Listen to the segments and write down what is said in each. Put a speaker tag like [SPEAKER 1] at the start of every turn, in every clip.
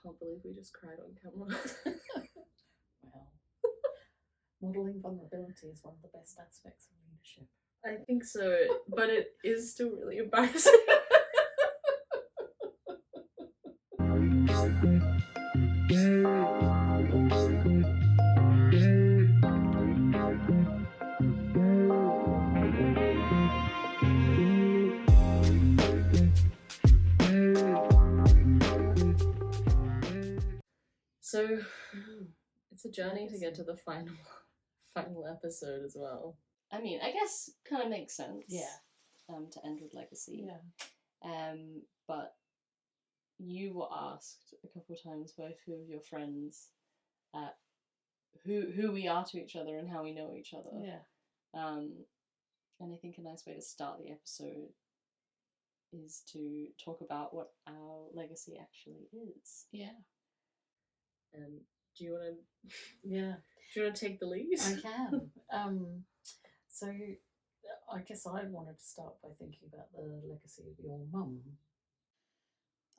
[SPEAKER 1] can't believe we just cried on camera.
[SPEAKER 2] Well, modelling vulnerability is one of the best aspects of leadership.
[SPEAKER 1] I think so, but it is still really embarrassing. So it's a journey to get to the final episode as well.
[SPEAKER 3] I mean, I guess kind of makes sense.
[SPEAKER 2] Yeah.
[SPEAKER 3] To end with legacy.
[SPEAKER 2] Yeah.
[SPEAKER 3] But you were asked a couple of times by a few of your friends who we are to each other and how we know each other.
[SPEAKER 2] Yeah.
[SPEAKER 3] And I think a nice way to start the episode is to talk about what our legacy actually is.
[SPEAKER 2] Yeah.
[SPEAKER 1] Do you want to?
[SPEAKER 2] Yeah.
[SPEAKER 1] Do you want to take the lead?
[SPEAKER 2] I can. So I guess I wanted to start by thinking about the legacy of your mum.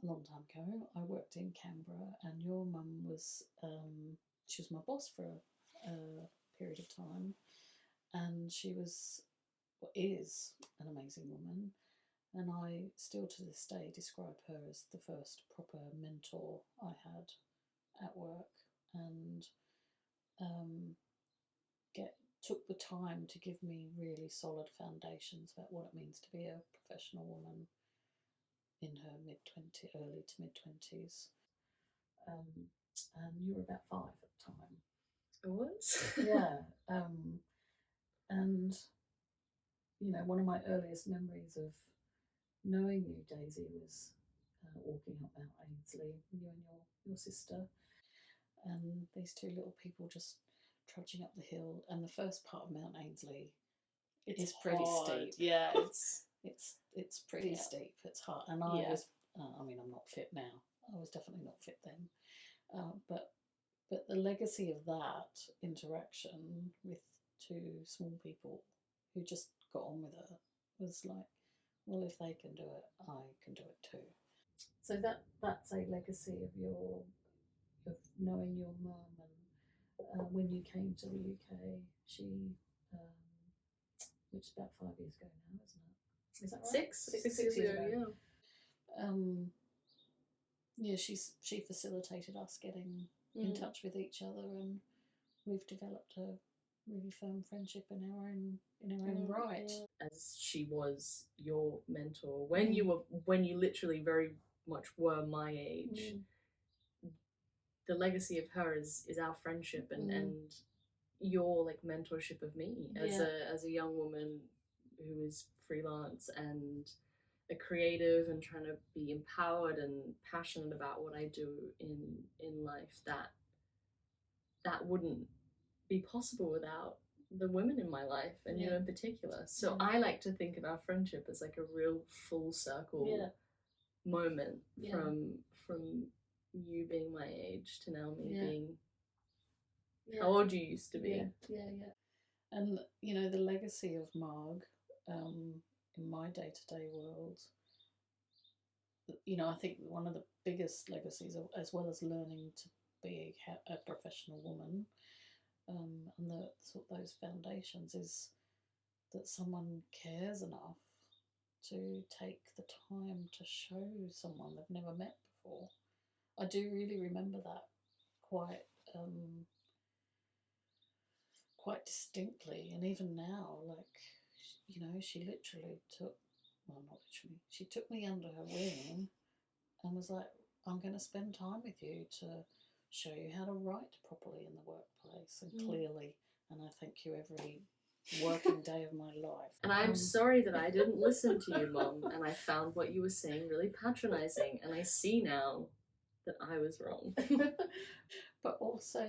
[SPEAKER 2] A long time ago, I worked in Canberra, and your mum was she was my boss for a period of time, and she is an amazing woman, and I still to this day describe her as the first proper mentor I had at work, and took the time to give me really solid foundations about what it means to be a professional woman in her early to mid-20s. And you were about 5 at the time.
[SPEAKER 1] I was?
[SPEAKER 2] Yeah. And, you know, one of my earliest memories of knowing you, Daisy, was walking up Mount Ainslie, you and your sister, and these two little people just trudging up the hill. And the first part of Mount Ainslie is pretty steep.
[SPEAKER 3] Yeah,
[SPEAKER 2] it's pretty steep. It's hard, and I was. I mean, I'm not fit now. I was definitely not fit then. But the legacy of that interaction with two small people who just got on with it was like, well, if they can do it, I can do it too. So that's a legacy of knowing your mum, and when you came to the UK, she, which is about 5 years ago now, isn't it? Is that right?
[SPEAKER 1] Six years ago,
[SPEAKER 2] yeah. She facilitated us getting in touch with each other, and we've developed a really firm friendship in our own right.
[SPEAKER 1] As she was your mentor when you literally very much were my age. The legacy of her is our friendship and your like mentorship of me as a young woman who is freelance and a creative and trying to be empowered and passionate about what I do in life. That wouldn't be possible without the women in my life and you in particular. So I like to think of our friendship as like a real full circle moment from you being my age to now me being how old you used to be.
[SPEAKER 2] Yeah. And you know, the legacy of Marg in my day-to-day world, you know, I think one of the biggest legacies, as well as learning to be a professional woman, and those foundations, is that someone cares enough to take the time to show someone they've never met before. I do really remember that quite distinctly, and even now, like, you know, she took me under her wing and was like, I'm going to spend time with you to show you how to write properly in the workplace and clearly, and I thank you every working day of my life.
[SPEAKER 1] And I'm sorry that I didn't listen to you, Mum, and I found what you were saying really patronising, and I see now that I was wrong.
[SPEAKER 2] But also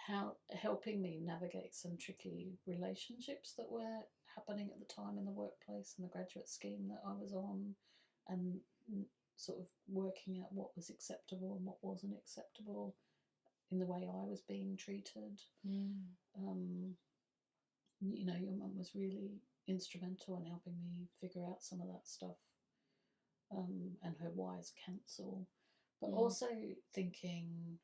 [SPEAKER 2] how helping me navigate some tricky relationships that were happening at the time in the workplace and the graduate scheme that I was on, and sort of working out what was acceptable and what wasn't acceptable in the way I was being treated. You know, your mum was really instrumental in helping me figure out some of that stuff and her wise counsel, but
[SPEAKER 1] Mm.
[SPEAKER 2] also thinking,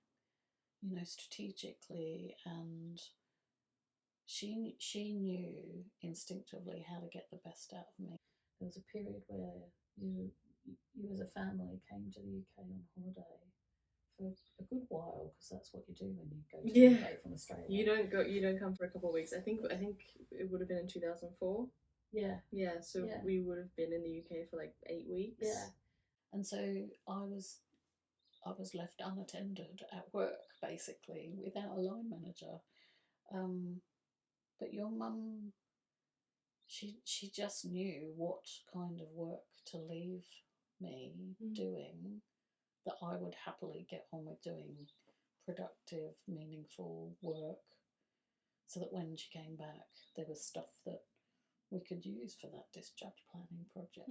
[SPEAKER 2] you know, strategically, and she knew instinctively how to get the best out of me. There was a period where you as a family came to the UK on holiday for a good while, because that's what you do when you go to the UK from Australia.
[SPEAKER 1] You don't come for a couple of weeks. I think it would have been in 2004.
[SPEAKER 2] Yeah.
[SPEAKER 1] Yeah, so we would have been in the UK for like 8 weeks.
[SPEAKER 2] Yeah. And so I was left unattended at work, basically, without a line manager. But your mum, she just knew what kind of work to leave me doing, that I would happily get on with doing productive, meaningful work, so that when she came back, there was stuff that we could use for that discharge planning project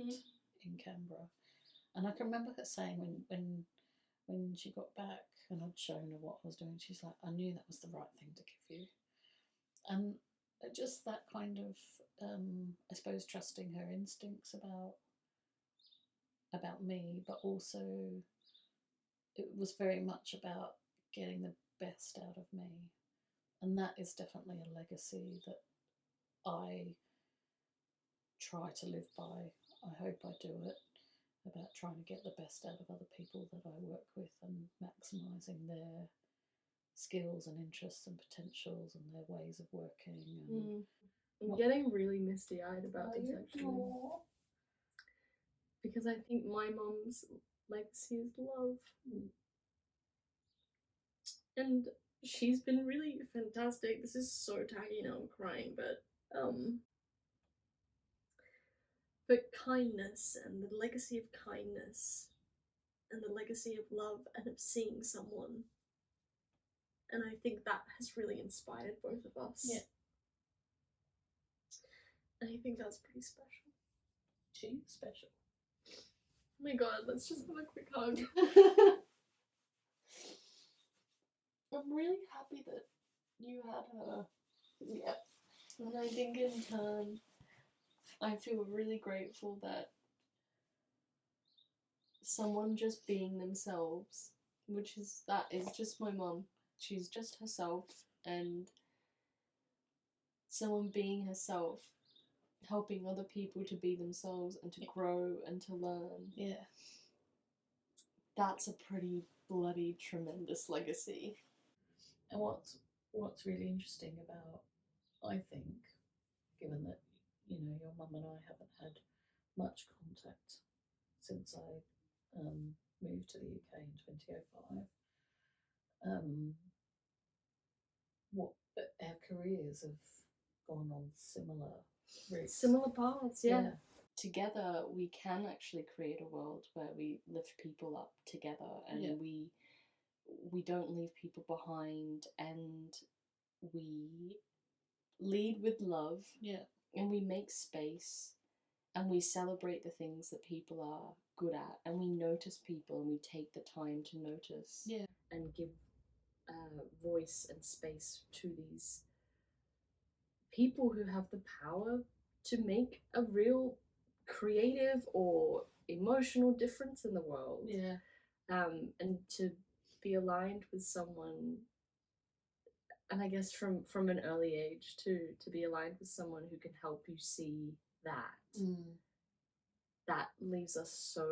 [SPEAKER 2] in Canberra. And I can remember her saying when she got back and I'd shown her what I was doing, she's like, I knew that was the right thing to give you. And just that kind of, I suppose, trusting her instincts about me, but also it was very much about getting the best out of me. And that is definitely a legacy that I try to live by. I hope I do it, about trying to get the best out of other people that I work with and maximising their skills and interests and potentials and their ways of working. And
[SPEAKER 1] I'm getting really misty-eyed about this, actually. Because I think my mum's legacy is love. And she's been really fantastic. This is so tacky now, I'm crying, but kindness, and the legacy of kindness, and the legacy of love, and of seeing someone. And I think that has really inspired both of us.
[SPEAKER 2] Yeah.
[SPEAKER 1] And I think that's pretty special.
[SPEAKER 2] She's special.
[SPEAKER 1] Oh my god, let's just have a quick hug.
[SPEAKER 3] I'm really happy that you had her. Yeah. And I think in turn, I feel really grateful that someone just being themselves, that is just my mum. She's just herself, and someone being herself, helping other people to be themselves and to grow and to learn.
[SPEAKER 2] Yeah.
[SPEAKER 3] That's a pretty bloody tremendous legacy.
[SPEAKER 2] And what's really interesting about, I think, given that, you know, your mum and I haven't had much contact since I moved to the UK in 2005, our careers have gone on similar routes.
[SPEAKER 1] Similar paths, yeah.
[SPEAKER 3] Together we can actually create a world where we lift people up together, and we don't leave people behind, and we lead with love, and we make space, and we celebrate the things that people are good at, and we notice people, and we take the time to notice,
[SPEAKER 1] and give voice and space to these people who have the power to make a real creative or emotional difference in the world. And to be aligned with someone, and I guess from an early age too, to be aligned with someone who can help you see that. That leaves us so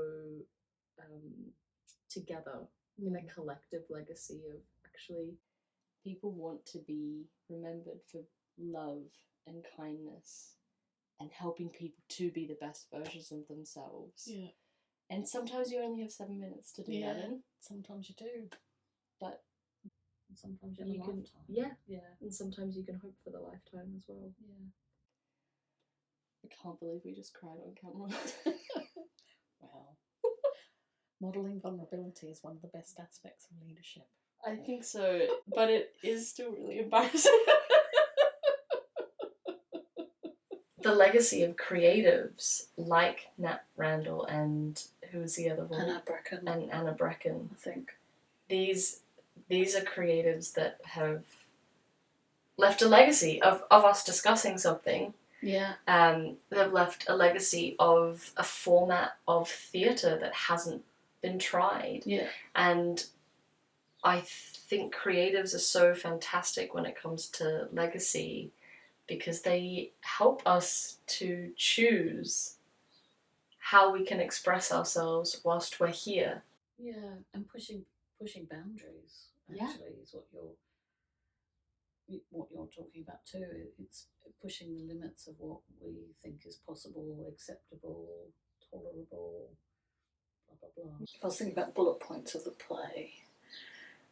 [SPEAKER 1] together in a collective legacy of actually
[SPEAKER 3] people want to be remembered for love and kindness and helping people to be the best versions of themselves. And sometimes you only have 7 minutes to do that in.
[SPEAKER 2] Sometimes you do.
[SPEAKER 3] But
[SPEAKER 2] sometimes you have a lifetime.
[SPEAKER 1] And sometimes you can hope for the lifetime as well.
[SPEAKER 3] I can't believe we just cried on camera.
[SPEAKER 2] Well, modelling vulnerability is one of the best aspects of leadership.
[SPEAKER 3] I think so, but it is still really embarrassing.
[SPEAKER 1] The legacy of creatives like Nat Randall and who was the other one? Anna Breckon.
[SPEAKER 2] I think.
[SPEAKER 1] These are creatives that have left a legacy of us discussing something
[SPEAKER 2] Yeah.
[SPEAKER 3] They've left a legacy of a format of theatre that hasn't been tried.
[SPEAKER 2] Yeah.
[SPEAKER 3] And I think creatives are so fantastic when it comes to legacy because they help us to choose how we can express ourselves whilst we're here.
[SPEAKER 2] Yeah, and pushing boundaries actually is what you're talking about too. It's pushing the limits of what we think is possible, acceptable, tolerable, blah blah blah. I was thinking about bullet points of the play.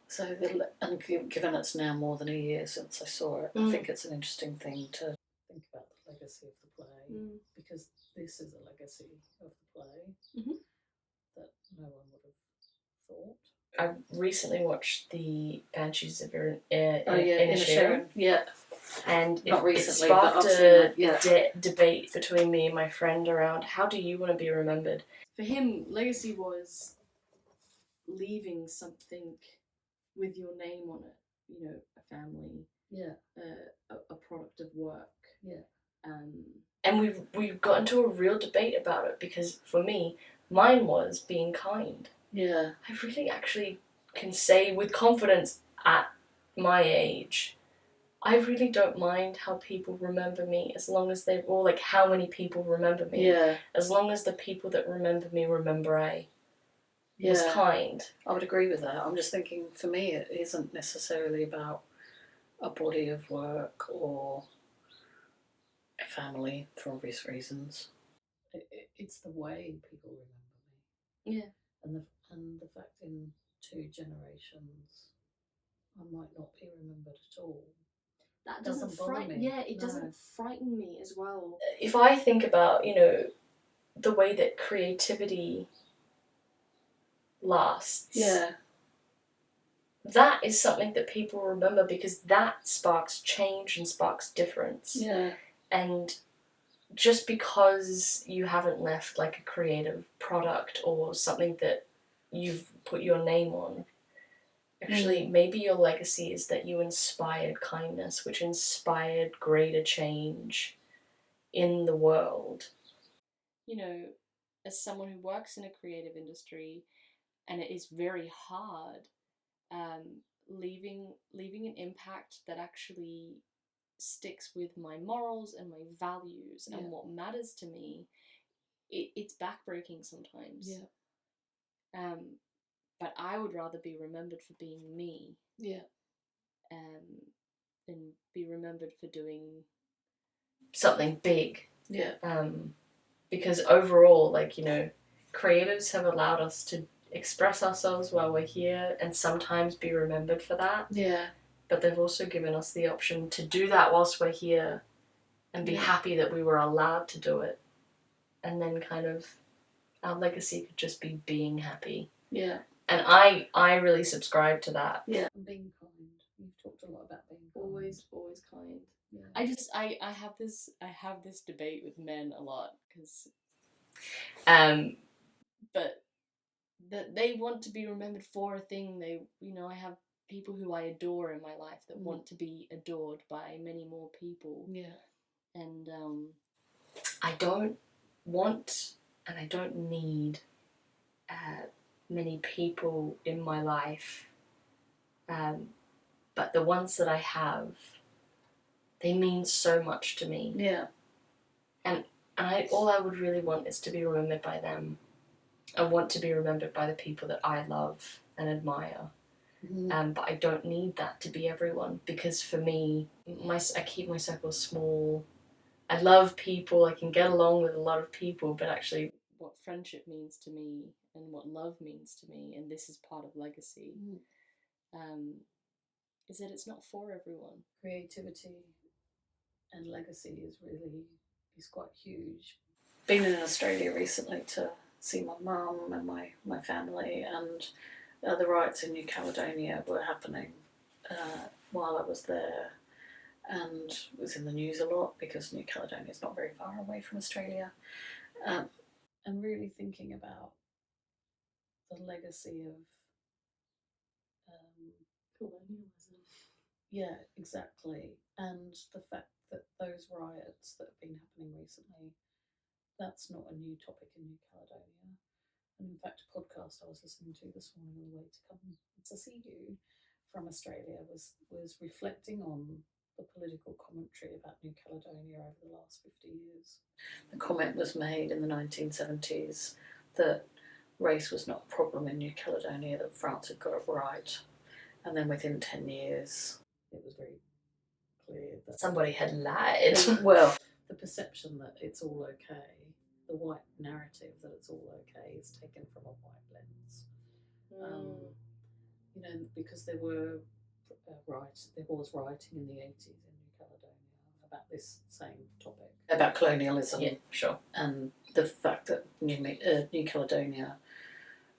[SPEAKER 2] So, and given it's now more than a year since I saw it, I think it's an interesting thing to think about the legacy of the play, because this is a legacy of the play that no one would have thought.
[SPEAKER 3] I recently watched the Banshees of
[SPEAKER 2] Inisherin. Yeah.
[SPEAKER 3] And
[SPEAKER 2] not
[SPEAKER 3] it
[SPEAKER 2] recently,
[SPEAKER 3] sparked
[SPEAKER 2] but I've seen
[SPEAKER 3] a debate between me and my friend around how do you want to be remembered?
[SPEAKER 1] For him, legacy was leaving something with your name on it. You know, a family.
[SPEAKER 2] Yeah.
[SPEAKER 1] A product of work.
[SPEAKER 2] Yeah.
[SPEAKER 3] And we've got into a real debate about it because for me, mine was being kind.
[SPEAKER 2] Yeah.
[SPEAKER 3] I really actually can say with confidence at my age, I really don't mind how people remember me as long as they're all like how many people remember me.
[SPEAKER 2] Yeah.
[SPEAKER 3] As long as the people that remember me remember I was kind.
[SPEAKER 2] I would agree with that. I'm just thinking for me it isn't necessarily about a body of work or a family for obvious reasons. It's the way people remember me.
[SPEAKER 1] Yeah.
[SPEAKER 2] And the fact in 2 generations I might not be remembered at all.
[SPEAKER 1] That doesn't frighten me. Yeah, it doesn't frighten me as well.
[SPEAKER 3] If I think about, you know, the way that creativity lasts.
[SPEAKER 2] Yeah.
[SPEAKER 3] That is something that people remember because that sparks change and sparks difference.
[SPEAKER 2] Yeah.
[SPEAKER 3] And just because you haven't left like a creative product or something that you've put your name on, actually maybe your legacy is that you inspired kindness, which inspired greater change in the world.
[SPEAKER 1] You know, as someone who works in a creative industry, and it is very hard, leaving an impact that actually sticks with my morals and my values and what matters to me, it's backbreaking sometimes.
[SPEAKER 2] Yeah.
[SPEAKER 1] But I would rather be remembered for being me.
[SPEAKER 2] Yeah.
[SPEAKER 1] Than be remembered for doing
[SPEAKER 3] something big.
[SPEAKER 2] Yeah.
[SPEAKER 3] Because overall, like, you know, creatives have allowed us to express ourselves while we're here and sometimes be remembered for that.
[SPEAKER 2] Yeah.
[SPEAKER 3] But they've also given us the option to do that whilst we're here and be happy that we were allowed to do it. And then kind of our legacy could just be being happy.
[SPEAKER 2] Yeah.
[SPEAKER 3] And I really subscribe to that.
[SPEAKER 2] Yeah. Being kind. You've talked a lot about being kind.
[SPEAKER 1] Always kind.
[SPEAKER 2] Yeah.
[SPEAKER 1] I have this debate with men a lot because but that they want to be remembered for a thing. They, you know, I have people who I adore in my life that want to be adored by many more people.
[SPEAKER 2] Yeah.
[SPEAKER 1] And
[SPEAKER 3] I don't want and I don't need many people in my life, but the ones that I have, they mean so much to me.
[SPEAKER 2] Yeah.
[SPEAKER 3] And all I would really want is to be remembered by them. I want to be remembered by the people that I love and admire. But I don't need that to be everyone because for me, I keep my circle small. I love people, I can get along with a lot of people, but actually what friendship means to me and what love means to me, and this is part of legacy, is that it's not for everyone.
[SPEAKER 2] Creativity and legacy is quite huge. Been in Australia recently to see my mum and my family, and the riots in New Caledonia were happening while I was there, and it was in the news a lot because New Caledonia is not very far away from Australia. And really thinking about the legacy of colonialism. Yeah, exactly. And the fact that those riots that have been happening recently, that's not a new topic in New Caledonia. And in fact, a podcast I was listening to this morning on the way to come to see you from Australia was reflecting on the political commentary about New Caledonia over the last 50 years. The comment was made in the 1970s that race was not a problem in New Caledonia, that France had got it right. And then within 10 years, it was very clear that
[SPEAKER 3] somebody had lied.
[SPEAKER 2] Well, the perception that it's all okay, the white narrative that it's all okay, is taken from a white lens. You know, because there was writing in the 80s in New Caledonia about this same topic. About colonialism.
[SPEAKER 3] Yeah, sure.
[SPEAKER 2] And the fact that New Caledonia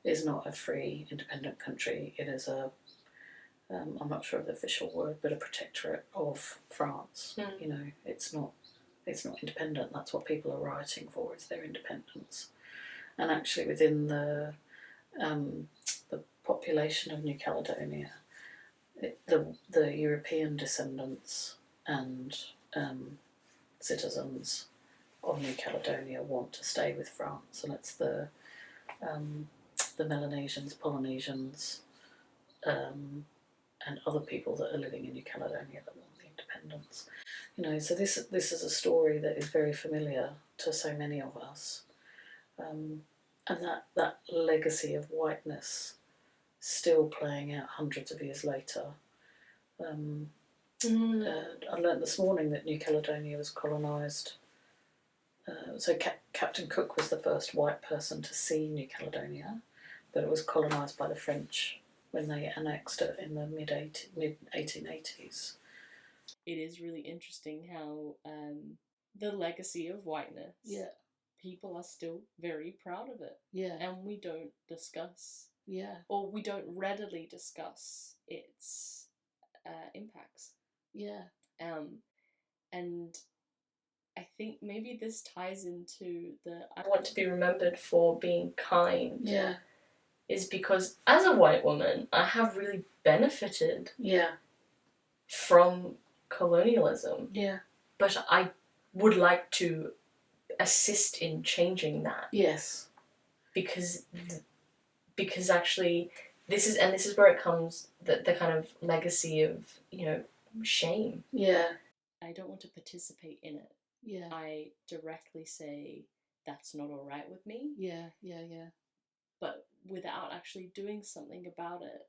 [SPEAKER 2] is not a free, independent country. It is a, I'm not sure of the official word, but a protectorate of France. You know, it's not independent. That's what people are rioting for, is their independence. And actually within the population of New Caledonia, the European descendants and citizens of New Caledonia want to stay with France, and it's the Melanesians, Polynesians, and other people that are living in New Caledonia that want the independence. You know, so this is a story that is very familiar to so many of us, and that legacy of whiteness still playing out hundreds of years later. I learnt this morning that New Caledonia was colonised. So Captain Cook was the first white person to see New Caledonia, but it was colonised by the French when they annexed it in the mid 1880s.
[SPEAKER 3] It is really interesting how the legacy of whiteness, people are still very proud of it.
[SPEAKER 2] Yeah.
[SPEAKER 3] And we don't discuss,
[SPEAKER 2] yeah,
[SPEAKER 3] or we don't readily discuss its impacts.
[SPEAKER 2] Yeah.
[SPEAKER 3] And I think maybe this ties into the I want to be remembered for being kind.
[SPEAKER 2] Yeah.
[SPEAKER 3] Is because as a white woman, I have really benefited from colonialism.
[SPEAKER 2] Yeah.
[SPEAKER 3] But I would like to assist in changing that.
[SPEAKER 2] Yes.
[SPEAKER 3] Because actually this is where it comes, the kind of legacy of, you know, shame.
[SPEAKER 2] Yeah.
[SPEAKER 3] I don't want to participate in it.
[SPEAKER 2] Yeah.
[SPEAKER 3] I directly say that's not all right with me.
[SPEAKER 2] Yeah.
[SPEAKER 3] But without actually doing something about it,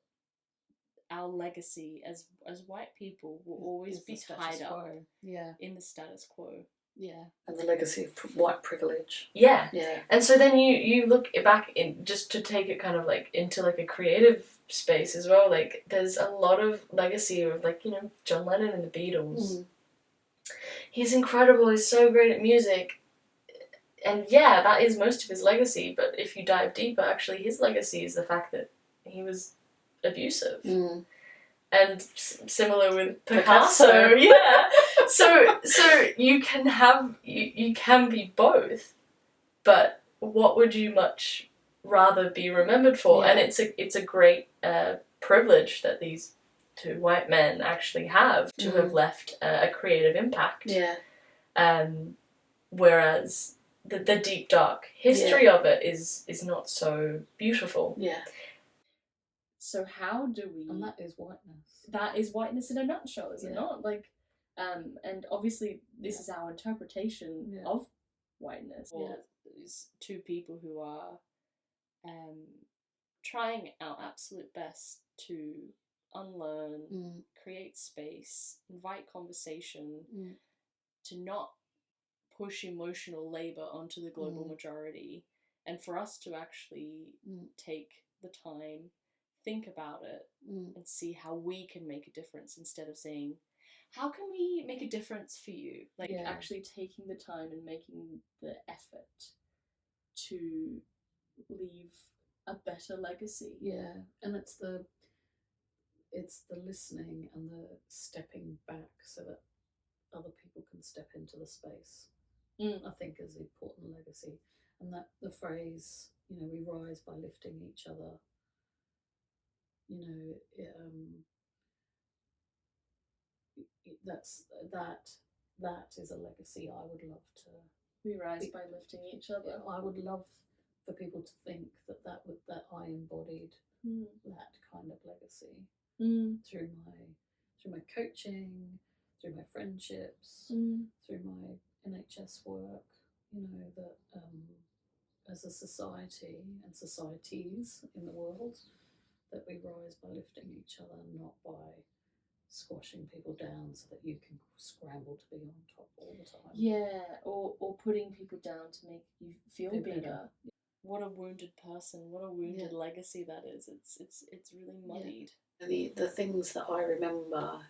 [SPEAKER 3] our legacy as white people will always be tied up in the status quo.
[SPEAKER 2] Yeah. And the legacy of white privilege.
[SPEAKER 3] Yeah.
[SPEAKER 2] Yeah.
[SPEAKER 3] And so then you look back in, just to take it kind of like into like a creative space as well, like there's a lot of legacy of, like, you know, John Lennon and the Beatles. He's incredible, he's so great at music. And yeah, that is most of his legacy, but if you dive deeper, actually his legacy is the fact that he was abusive. And similar with Picasso. Yeah. So you can have, you can be both, but what would you much rather be remembered for? And it's a great privilege that these two white men actually have to have left a creative impact.
[SPEAKER 2] Yeah.
[SPEAKER 3] Whereas the deep dark history of it is not so beautiful.
[SPEAKER 2] Yeah.
[SPEAKER 1] So how do we...
[SPEAKER 2] And that is whiteness.
[SPEAKER 1] That is whiteness in a nutshell, is it not? Like, and obviously this is our interpretation of whiteness.
[SPEAKER 3] Well, there's two people who are trying our absolute best to unlearn, create space, invite conversation, to not push emotional labour onto the global majority, and for us to actually take the time, think about it, and see how we can make a difference, instead of saying, how can we make a difference for you? Like,
[SPEAKER 1] actually taking the time and making the effort to leave a better legacy.
[SPEAKER 2] Yeah. And it's the listening and the stepping back so that other people can step into the space. I think is an important legacy. And that the phrase, you know, we rise by lifting each other, you know, that is a legacy I would love to.
[SPEAKER 1] We rise by lifting each other.
[SPEAKER 2] I would love for people to think that I embodied that kind of legacy through my coaching, through my friendships, through my NHS work. You know, that as a society and societies in the world, that we rise by lifting each other, not by squashing people down so that you can scramble to be on top all the time.
[SPEAKER 3] Yeah, or putting people down to make you feel
[SPEAKER 2] Feel
[SPEAKER 3] better.
[SPEAKER 2] better.
[SPEAKER 3] What a wounded person! What a wounded legacy that is. It's really muddied.
[SPEAKER 2] The things that I remember,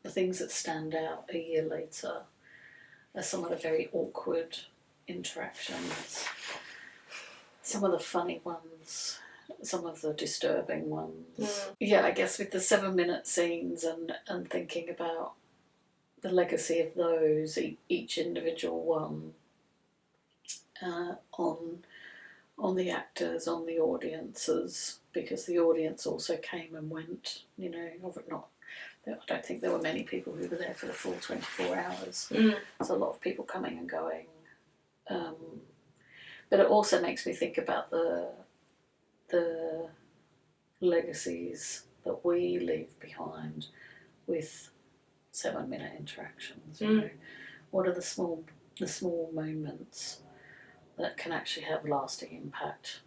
[SPEAKER 2] the things that stand out a year later, are some of the very awkward interactions, some of the funny ones, some of the disturbing ones. Yeah, I guess with the 7-minute scenes and thinking about the legacy of those, each individual one, on the actors, on the audiences, because the audience also came and went. You know, I don't think there were many people who were there for the full 24 hours. There's a lot of people coming and going. But it also makes me think about the legacies that we leave behind with 7-minute interactions. You know, what are the small moments that can actually have lasting impact,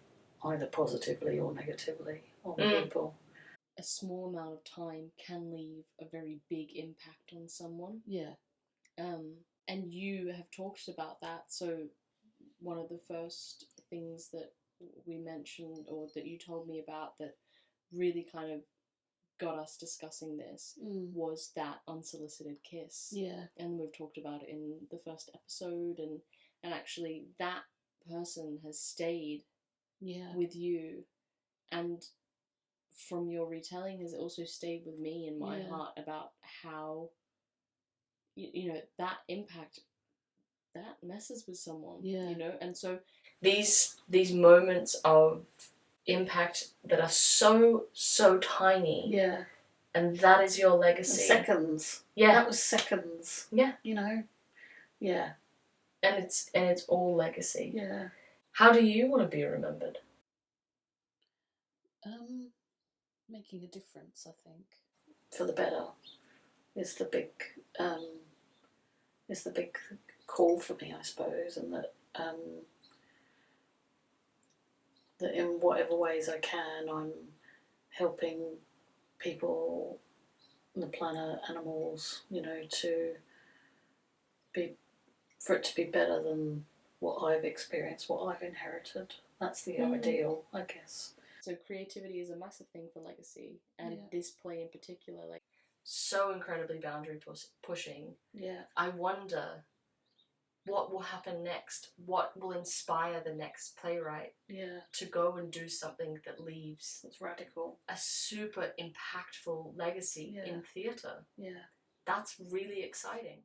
[SPEAKER 2] either positively or negatively, on people?
[SPEAKER 3] A small amount of time can leave a very big impact on someone.
[SPEAKER 2] Yeah.
[SPEAKER 3] And you have talked about that. So one of the first things that we mentioned, or that you told me about, that really kind of got us discussing this was that unsolicited kiss.
[SPEAKER 2] Yeah.
[SPEAKER 3] And we've talked about it in the first episode, and actually that person has stayed with you, and from your retelling has also stayed with me in my heart about how you know that impact that messes with someone. You know, and so these moments of impact that are so tiny.
[SPEAKER 2] Yeah.
[SPEAKER 3] And that is your legacy.
[SPEAKER 2] Seconds.
[SPEAKER 3] Yeah.
[SPEAKER 2] That was seconds.
[SPEAKER 3] Yeah.
[SPEAKER 2] You know? Yeah.
[SPEAKER 3] And it's all legacy.
[SPEAKER 2] Yeah.
[SPEAKER 3] How do you want to be remembered?
[SPEAKER 2] Making a difference, I think. For the better is the big call for me, I suppose, and that that in whatever ways I can, I'm helping people, the planet, animals, you know, for it to be better than what I've experienced, what I've inherited. That's the ideal, I guess.
[SPEAKER 3] So creativity is a massive thing for legacy, and this play in particular, like, so incredibly boundary pushing.
[SPEAKER 2] Yeah.
[SPEAKER 3] I wonder what will happen next. What will inspire the next playwright to go and do something that leaves
[SPEAKER 2] It's radical,
[SPEAKER 3] a super impactful legacy in theatre.
[SPEAKER 2] Yeah.
[SPEAKER 3] That's really exciting.